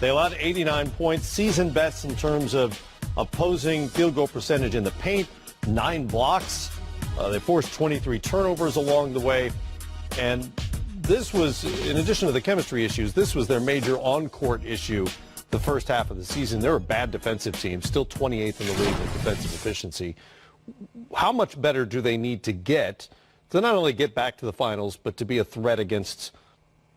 They allowed 89 points, season best in terms of opposing field goal percentage in the paint, 9 blocks. They forced 23 turnovers along the way. And this was, in addition to the chemistry issues, this was their major on-court issue the first half of the season. They're a bad defensive team, still 28th in the league in defensive efficiency. How much better do they need to get to not only get back to the finals, but to be a threat against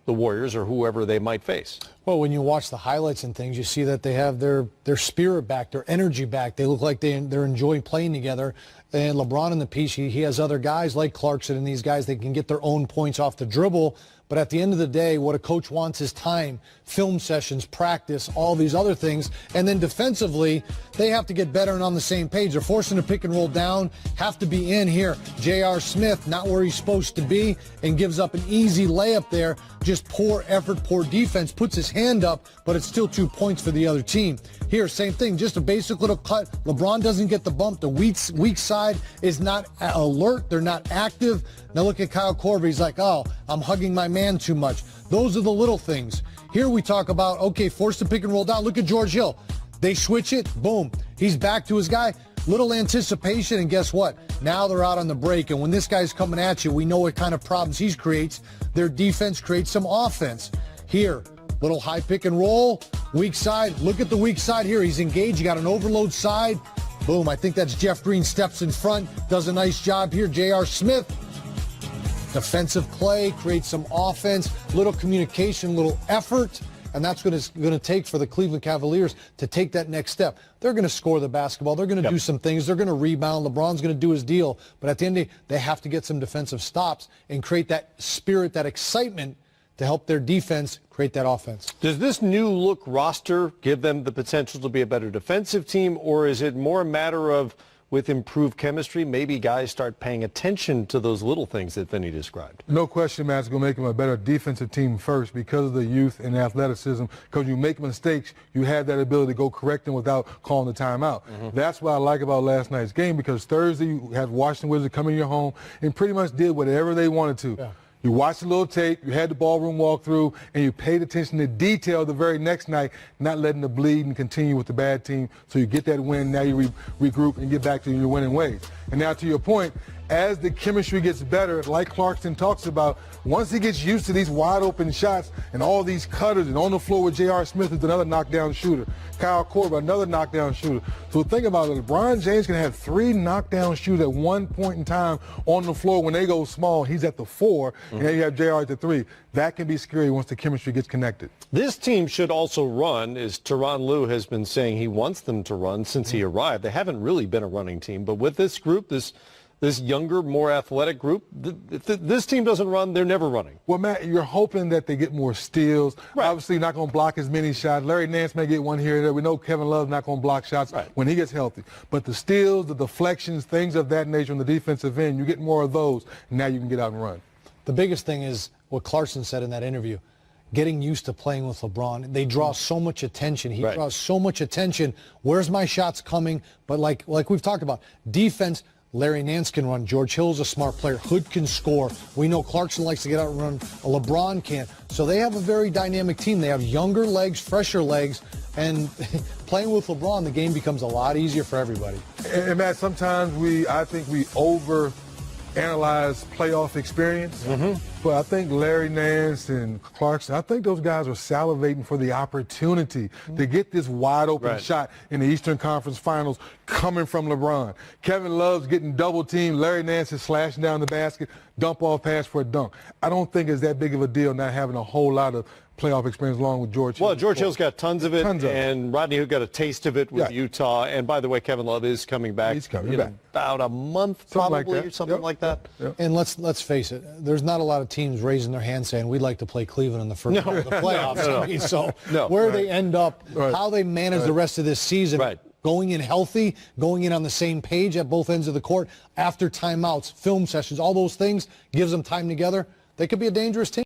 the Warriors or whoever they might face? Well, when you watch the highlights and things, you see that they have their spirit back, their energy back. They look like they're enjoying playing together. And LeBron in the piece, he has other guys like Clarkson and these guys that can get their own points off the dribble. But at the end of the day, what a coach wants is time, film sessions, practice, all these other things. And then defensively, they have to get better and on the same page. They're forcing a pick and roll down, have to be in here. J.R. Smith, not where he's supposed to be, and gives up an easy layup there. Just poor effort, poor defense, puts his hand up, but it's still 2 points for the other team. Here, same thing, just a basic little cut. LeBron doesn't get the bump. The weak side is not alert. They're not active. Now look at Kyle Korver. He's like, oh, I'm hugging my man too much. Those are the little things. Here we talk about, okay, force the pick and roll down. Look at George Hill. They switch it. Boom. He's back to his guy. Little anticipation, and guess what? Now they're out on the break, and when this guy's coming at you, we know what kind of problems he creates. Their defense creates some offense. Here, little high pick and roll, weak side. Look at the weak side here. He's engaged. You got an overload side. Boom. I think that's Jeff Green steps in front, does a nice job here. J.R. Smith, defensive play, creates some offense, little communication, little effort. And that's what it's going to take for the Cleveland Cavaliers to take that next step. They're going to score the basketball. They're going to do some things. They're going to rebound. LeBron's going to do his deal. But at the end of the day, they have to get some defensive stops and create that spirit, that excitement to help their defense create that offense. Does this new look roster give them the potential to be a better defensive team, or is it more a matter of, with improved chemistry, maybe guys start paying attention to those little things that Vinny described? No question, Matt, it's going to make them a better defensive team first because of the youth and athleticism. Because you make mistakes, you have that ability to go correct them without calling the timeout. That's what I like about last night's game, because Thursday you had Washington Wizards come in your home and pretty much did whatever they wanted to. Yeah. You watched a little tape, you had the ballroom walkthrough, and you paid attention to detail the very next night, not letting the bleed and continue with the bad team. So you get that win, now you regroup and get back to your winning ways. And now to your point, as the chemistry gets better, like Clarkson talks about, once he gets used to these wide open shots and all these cutters, and on the floor with J.R. Smith is another knockdown shooter, Kyle Korver, another knockdown shooter. So think about it, LeBron James can have 3 knockdown shooters at one point in time on the floor. When they go small, he's at the 4, and then you have J.R. at the 3. That can be scary once the chemistry gets connected. This team should also run, as Tyronn Lue has been saying he wants them to run since he arrived. They haven't really been a running team, but with this group, this younger, more athletic group, if this team doesn't run, they're never running. Well, Matt, you're hoping that they get more steals. Right. Obviously, not going to block as many shots. Larry Nance may get one here and there. We know Kevin Love's not going to block shots when he gets healthy. But the steals, the deflections, things of that nature on the defensive end, you get more of those, and now you can get out and run. The biggest thing is what Clarkson said in that interview, getting used to playing with LeBron. They draw so much attention. He draws so much attention. Where's my shots coming? But like we've talked about, defense, Larry Nance can run. George Hill's a smart player. Hood can score. We know Clarkson likes to get out and run. LeBron can. So they have a very dynamic team. They have younger legs, fresher legs, and playing with LeBron, the game becomes a lot easier for everybody. And Matt, sometimes I think we overanalyze playoff experience. But I think Larry Nance and Clarkson, I think those guys are salivating for the opportunity to get this wide open shot in the Eastern Conference Finals coming from LeBron. Kevin Love's getting double teamed. Larry Nance is slashing down the basket, dump off pass for a dunk. I don't think it's that big of a deal not having a whole lot of playoff experience along with George Hill. Well, George Hill's got tons of it, and Rodney Hood got a taste of it with Utah. And by the way, Kevin Love is coming back. He's coming back. About a month, probably, or something like that. And let's face it, there's not a lot of teams raising their hand saying we'd like to play Cleveland in the first round of the playoffs. I mean, so where they end up, how they manage the rest of this season, going in healthy, going in on the same page at both ends of the court, after timeouts, film sessions, all those things, gives them time together. They could be a dangerous team.